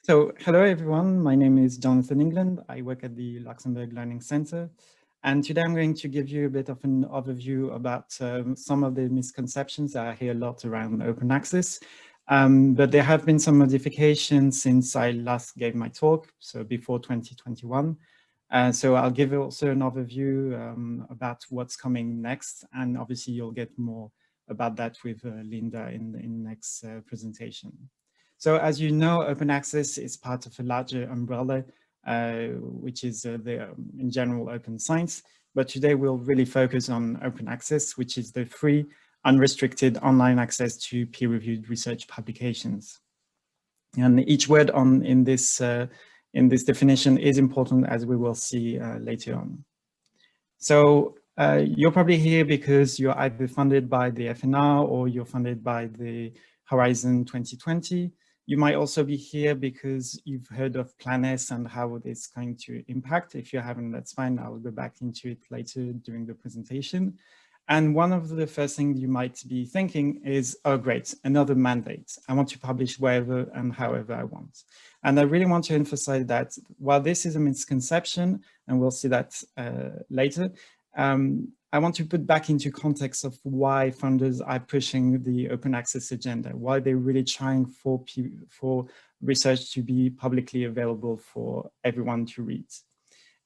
So hello everyone, my name is Jonathan England. I work at the Luxembourg Learning Center. And today I'm going to give you a bit of an overview about some of the misconceptions that I hear a lot around open access. But there have been some modifications since I last gave my talk, so before 2021. So I'll give also an overview about what's coming next. And obviously you'll get more about that with Linda in the next presentation. So as you know, open access is part of a larger umbrella, which is in general open science. But today we'll really focus on open access, which is the free, unrestricted online access to peer-reviewed research publications. And each word in this definition is important, as we will see later on. So you're probably here because you're either funded by the FNR or you're funded by the Horizon 2020. You might also be here because you've heard of Plan S and how it's going to impact. If you haven't, that's fine. I'll go back into it later during the presentation. And one of the first things you might be thinking is, oh, great, another mandate. I want to publish wherever and however I want. And I really want to emphasize that while this is a misconception, and we'll see that later, I want to put back into context of why funders are pushing the open access agenda, why they're really trying for research to be publicly available for everyone to read.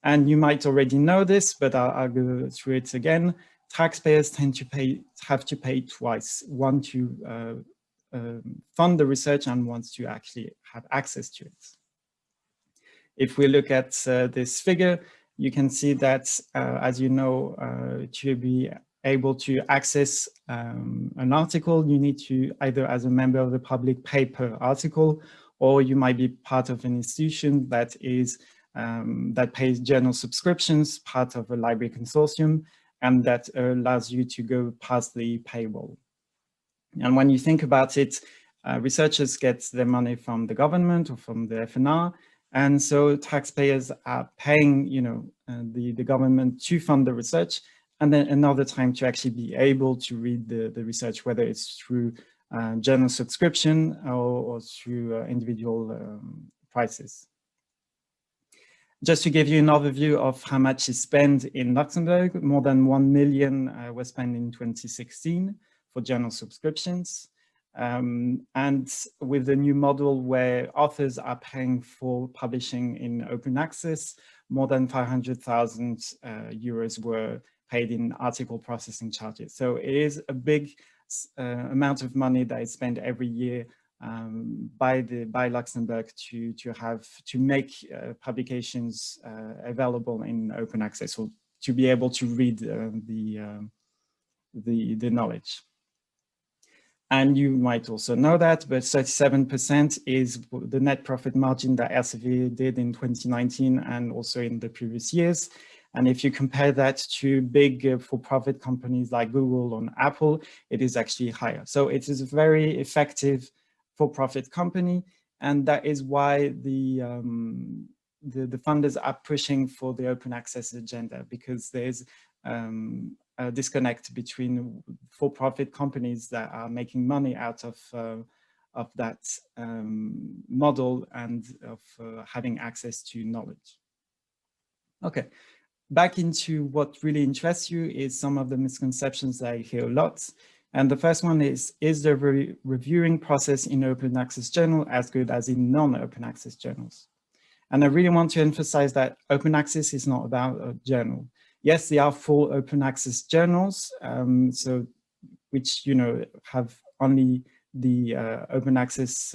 And you might already know this, but I'll go through it again. Taxpayers tend to have to pay twice, one to fund the research and one to actually have access to it. If we look at this figure, you can see that, as you know, to be able to access an article, you need to either, as a member of the public, pay per article, or you might be part of an institution that is that pays journal subscriptions, part of a library consortium, and that allows you to go past the paywall. And when you think about it, researchers get their money from the government or from the FNR, and so taxpayers are paying, the government to fund the research, and then another time to actually be able to read the research, whether it's through journal subscription or through individual prices. Just to give you an overview of how much is spent in Luxembourg, more than 1 million was spent in 2016 for journal subscriptions. And with the new model where authors are paying for publishing in open access, more than 500,000 euros were paid in article processing charges. So it is a big amount of money that is spent every year by Luxembourg to make publications available in open access, or to be able to read the knowledge. And you might also know that, but 37% is the net profit margin that Elsevier did in 2019 and also in the previous years. And if you compare that to big for-profit companies like Google or Apple, it is actually higher. So it is a very effective for-profit company, and that is why the funders are pushing for the open access agenda, because there's a disconnect between for-profit companies that are making money out of that model and of having access to knowledge. Okay, back into what really interests you is some of the misconceptions that I hear a lot. And the first one is the reviewing process in open access journal as good as in non-open access journals? And I really want to emphasize that open access is not about a journal. Yes, they are full open access journals, which have only the open access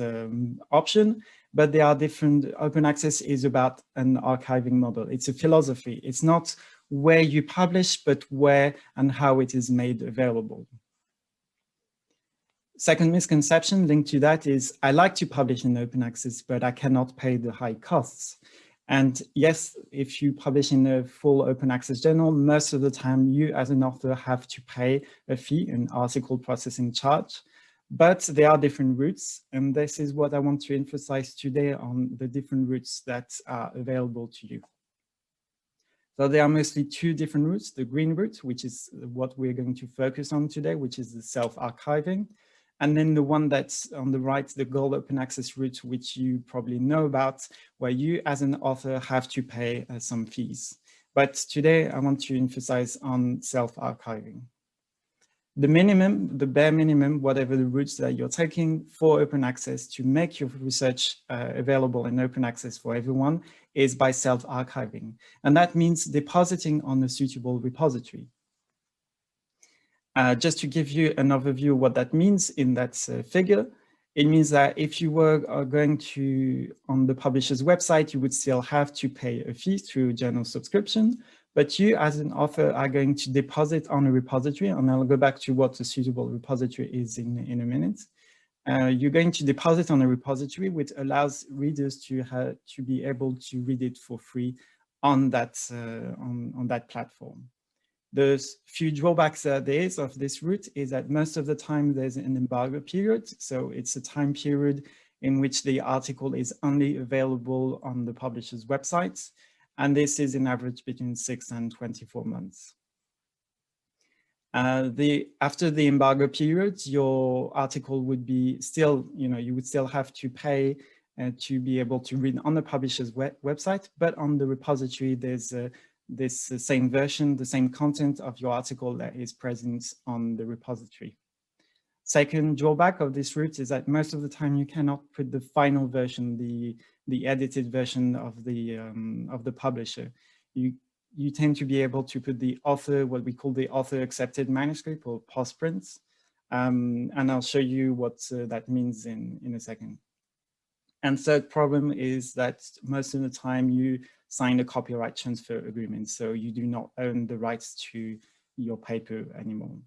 option, but they are different. Open access is about an archiving model. It's a philosophy. It's not where you publish, but where and how it is made available. Second misconception linked to that is, I like to publish in open access, but I cannot pay the high costs. And yes, if you publish in a full open access journal, most of the time you as an author have to pay a fee, an article processing charge, but there are different routes. And this is what I want to emphasize today on the different routes that are available to you. So there are mostly two different routes: the green route, which is what we're going to focus on today, which is the self-archiving. And then the one that's on the right, the Gold Open Access route, which you probably know about, where you as an author have to pay some fees. But today I want to emphasize on self-archiving. The minimum, the bare minimum, whatever the routes that you're taking for open access to make your research available in open access for everyone is by self-archiving. And that means depositing on a suitable repository. Just to give you an overview of what that means in that figure, it means that if you were going to, on the publisher's website, you would still have to pay a fee through journal subscription, but you as an author are going to deposit on a repository, and I'll go back to what a suitable repository is in a minute. You're going to deposit on a repository, which allows readers to be able to read it for free on that, on that platform. The few drawbacks there is of this route is that most of the time there's an embargo period. So it's a time period in which the article is only available on the publisher's website. And this is in average between 6 and 24 months. After the embargo period, your article would be still, you would still have to pay to be able to read on the publisher's website, but on the repository, there's this same version, the same content of your article that is present on the repository. Second drawback of this route is that most of the time you cannot put the final version, the edited version of the publisher. You tend to be able to put the author, what we call the author accepted manuscript or postprints. And I'll show you what that means in a second. And third problem is that most of the time you sign a copyright transfer agreement, so you do not own the rights to your paper anymore.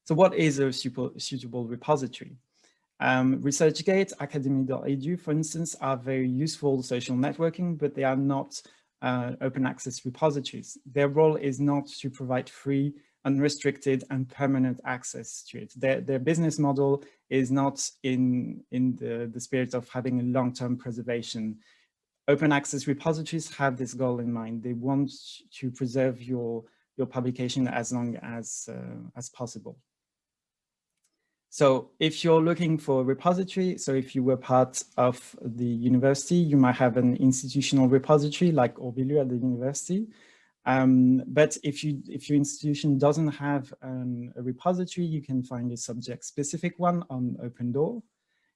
So what is a suitable repository? ResearchGate, academy.edu, for instance, are very useful social networking, but they are not open access repositories. Their role is not to provide free, unrestricted, and permanent access to it. Their business model is not in the spirit of having a long-term preservation. Open access repositories have this goal in mind. They want to preserve your publication as long as possible. So if you're looking for a repository, so if you were part of the university, you might have an institutional repository like Orbilu at the university. But if your institution doesn't have a repository, you can find a subject-specific one on OpenDoor.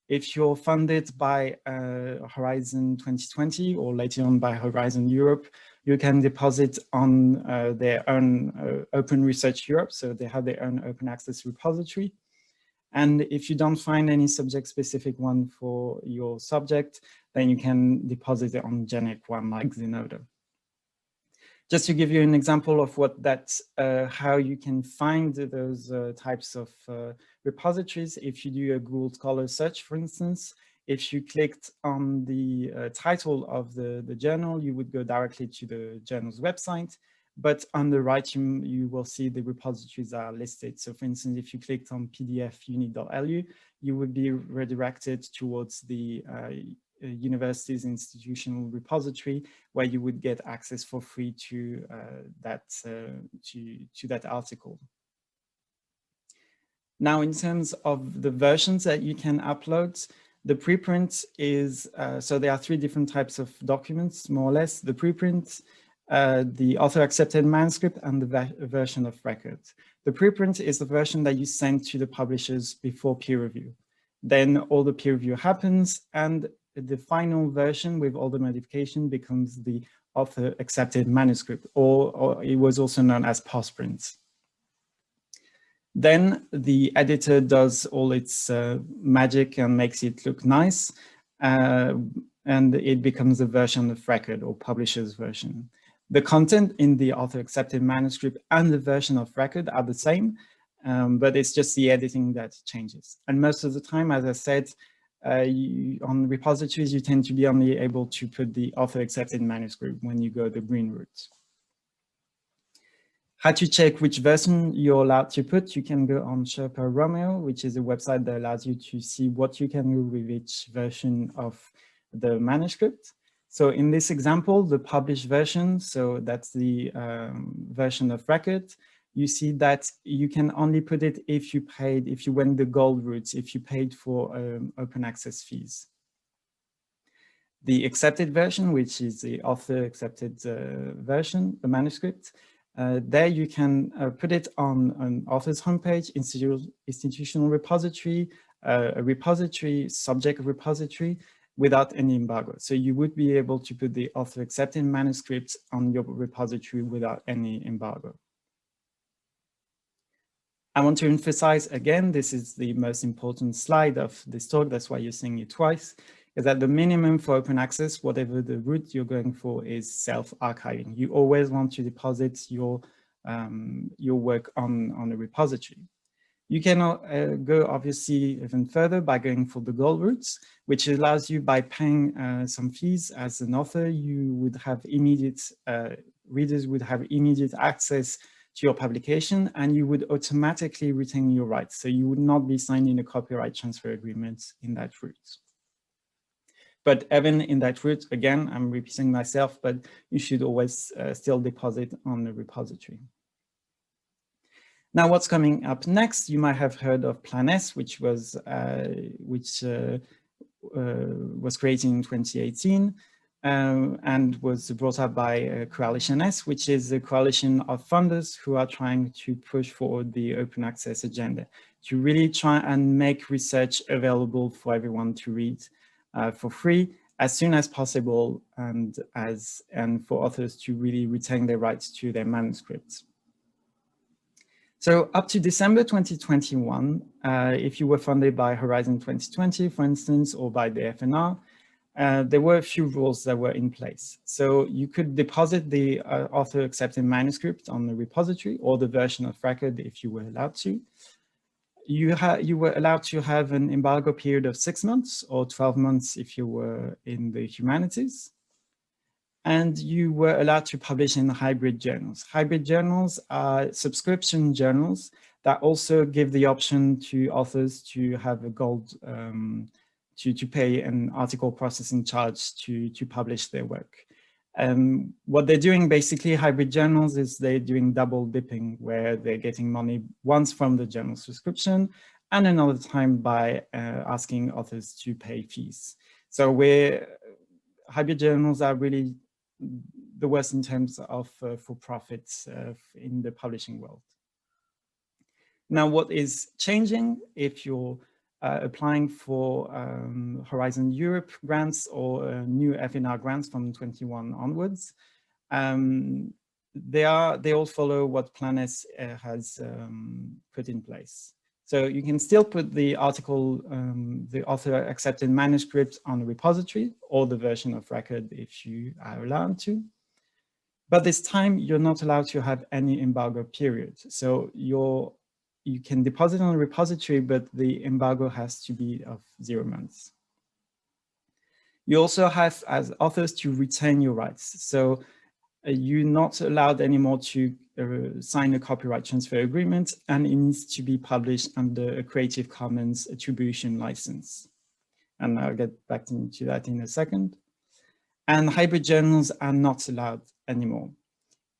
If you're funded by Horizon 2020 or later on by Horizon Europe, you can deposit on their own Open Research Europe, so they have their own open access repository. And if you don't find any subject-specific one for your subject, then you can deposit it on generic one like Zenodo. Just to give you an example of what how you can find those types of repositories, if you do a Google Scholar search, for instance, if you clicked on the title of the journal, you would go directly to the journal's website. But on the right, you will see the repositories are listed. So for instance, if you clicked on pdf-uni.lu, you would be redirected towards the university's institutional repository, where you would get access for free to that article. Now, in terms of the versions that you can upload, the preprint is, so there are 3 different types of documents, more or less. The preprint, the author accepted manuscript, and the version of record. The preprint is the version that you send to the publishers before peer review. Then all the peer review happens, and the final version with all the modification becomes the author accepted manuscript, or it was also known as postprint. Then the editor does all its magic and makes it look nice, and it becomes a version of record or publisher's version. The content in the author accepted manuscript and the version of record are the same, but it's just the editing that changes. And most of the time, as I said, on repositories, you tend to be only able to put the author accepted manuscript when you go the green route. How to check which version you're allowed to put? You can go on Sherpa Romeo, which is a website that allows you to see what you can do with each version of the manuscript. So in this example, the published version, so that's the version of record, you see that you can only put it if you went the gold route, if you paid for open access fees. The accepted version, which is the author accepted version, the manuscript, there you can put it on an author's homepage, institutional repository, a repository, subject repository, without any embargo. So you would be able to put the author accepted manuscript on your repository without any embargo. I want to emphasize again, this is the most important slide of this talk, that's why you're seeing it twice, is that the minimum for open access, whatever the route you're going for, is self-archiving. You always want to deposit your work on a repository. You can go obviously even further by going for the gold routes, which allows you, by paying some fees as an author, you would have immediate, readers would have immediate access to your publication, and you would automatically retain your rights. So you would not be signing a copyright transfer agreement in that route. But even in that route, again, I'm repeating myself, but you should always still deposit on the repository. Now, what's coming up next? You might have heard of Plan S, which was created in 2018 and was brought up by Coalition S, which is a coalition of funders who are trying to push forward the open access agenda, to really try and make research available for everyone to read for free as soon as possible, and for authors to really retain their rights to their manuscripts. So up to December 2021, if you were funded by Horizon 2020, for instance, or by the FNR, there were a few rules that were in place. So you could deposit the author accepted manuscript on the repository, or the version of record if you were allowed to. You were allowed to have an embargo period of 6 months or 12 months if you were in the humanities. And you were allowed to publish in hybrid journals. Hybrid journals are subscription journals that also give the option to authors to have a gold, to pay an article processing charge to publish their work. What they're doing, basically, hybrid journals, is they're doing double dipping, where they're getting money once from the journal subscription and another time by asking authors to pay fees. So hybrid journals are really the worst in terms of for profits in the publishing world. Now, what is changing if you're applying for Horizon Europe grants or new FNR grants from 21 onwards, they all follow what Plan S has put in place. So you can still put the article, the author accepted manuscript on the repository, or the version of record if you are allowed to. But this time you're not allowed to have any embargo period. So you can deposit on a repository, but the embargo has to be of 0 months. You also have, as authors, to retain your rights. So you're not allowed anymore to sign a copyright transfer agreement, and it needs to be published under a Creative Commons attribution license. And I'll get back to that in a second. And hybrid journals are not allowed anymore,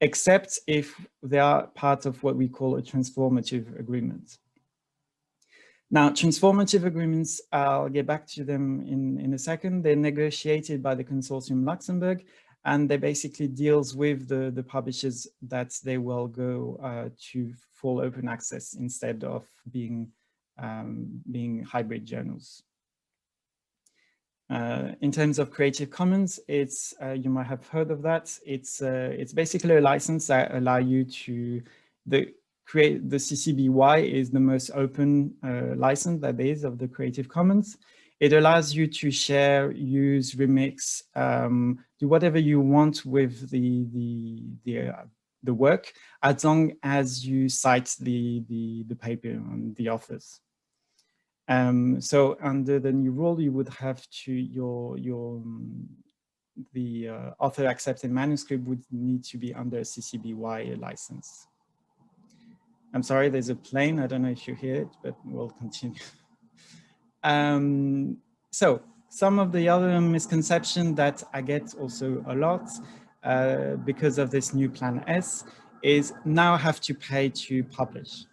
except if they are part of what we call a transformative agreement. Now, transformative agreements, I'll get back to them in a second. They're negotiated by the consortium Luxembourg, and they basically deals with the publishers that they will go to full open access instead of being hybrid journals. In terms of Creative Commons, it's you might have heard of that. It's basically a license that allow you to create the CC BY is the most open license that there is of the Creative Commons. It allows you to share, use, remix, do whatever you want with the work, as long as you cite the paper and the authors. So under the new rule, you would have to the author accepted manuscript would need to be under a CC BY license. I'm sorry, there's a plane. I don't know if you hear it, but we'll continue. So some of the other misconceptions that I get also a lot because of this new Plan S is now have to pay to publish.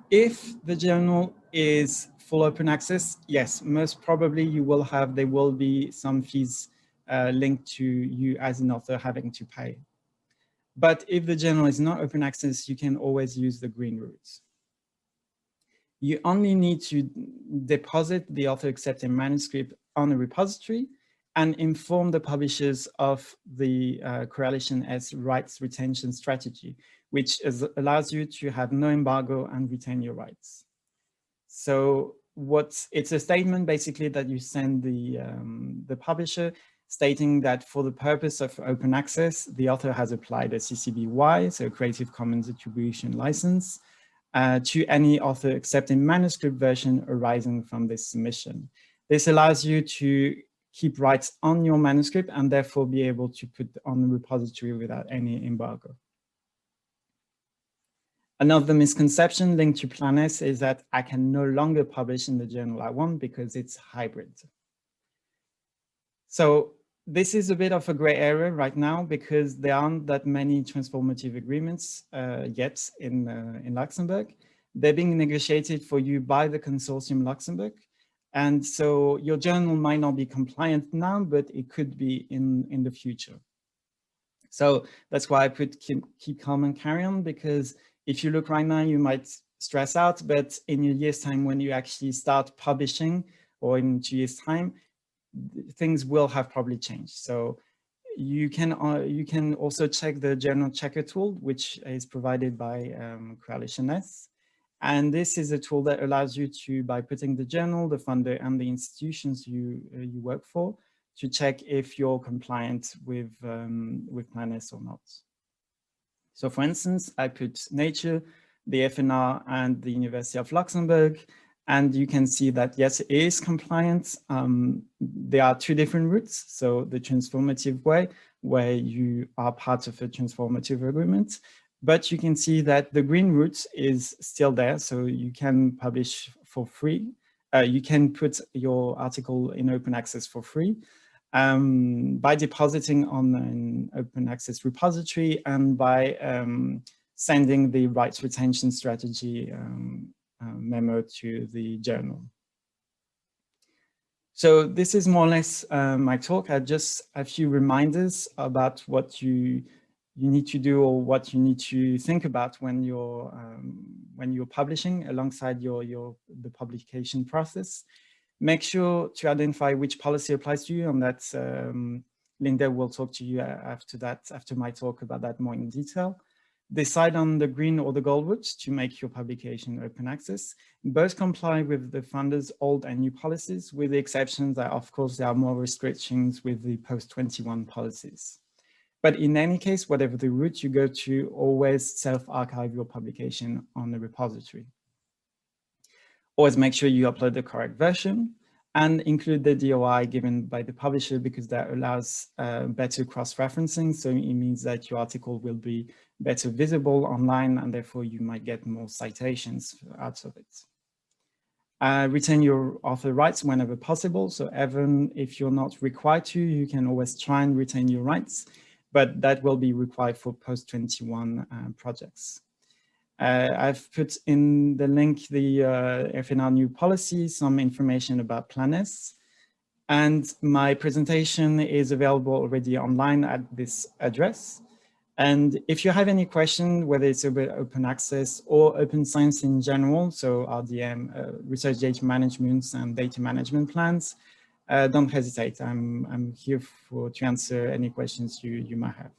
If the journal is full open access, yes, most probably there will be some fees linked to you as an author having to pay. But if the journal is not open access, you can always use the green route. You only need to deposit the author accepted manuscript on a repository and inform the publishers of the Coalition S rights retention strategy, which allows you to have no embargo and retain your rights. So it's a statement basically that you send the publisher stating that for the purpose of open access, the author has applied a CC BY, so Creative Commons Attribution License, to any author accepting manuscript version arising from this submission. This allows you to keep rights on your manuscript and therefore be able to put on the repository without any embargo. Another misconception linked to Plan S is that I can no longer publish in the journal I want because it's hybrid. So this is a bit of a gray area right now because there aren't that many transformative agreements yet in Luxembourg. They're being negotiated for you by the Consortium Luxembourg. And so your journal might not be compliant now, but it could be in the future. So that's why I put keep calm and carry on, because if you look right now, you might stress out, but in a year's time, when you actually start publishing, or in 2 years' time, things will have probably changed. So you can also check the journal checker tool, which is provided by Coalition S. And this is a tool that allows you to, by putting the journal, the funder, and the institutions you work for, to check if you're compliant with Plan S or not. So for instance, I put Nature, the FNR, and the University of Luxembourg, and you can see that, yes, it is compliant. There are two different routes. So the transformative way, where you are part of a transformative agreement, but you can see that the green route is still there. So you can publish for free. You can put your article in open access for free by depositing on an open access repository and by sending the rights retention strategy memo to the journal. So this is more or less my talk. I just a few reminders about what you need to do or what you need to think about when you're publishing alongside the publication process. Make sure to identify which policy applies to you, and that's Linda will talk to you after my talk about that more in detail. Decide on the green or the gold route to make your publication open access. Both comply with the funder's old and new policies, with the exception that, of course, there are more restrictions with the post-21 policies. But in any case, whatever the route you go to, always self-archive your publication on the repository. Always make sure you upload the correct version and include the DOI given by the publisher, because that allows better cross-referencing. So it means that your article will be better visible online, and therefore you might get more citations out of it. Retain your author rights whenever possible. So even if you're not required to, you can always try and retain your rights, but that will be required for post-21 projects. I've put in the link the FNR new policy, some information about Plan S, and my presentation is available already online at this address. And if you have any question, whether it's about open access or open science in general, so RDM, research data management and data management plans, don't hesitate. I'm here to answer any questions you might have.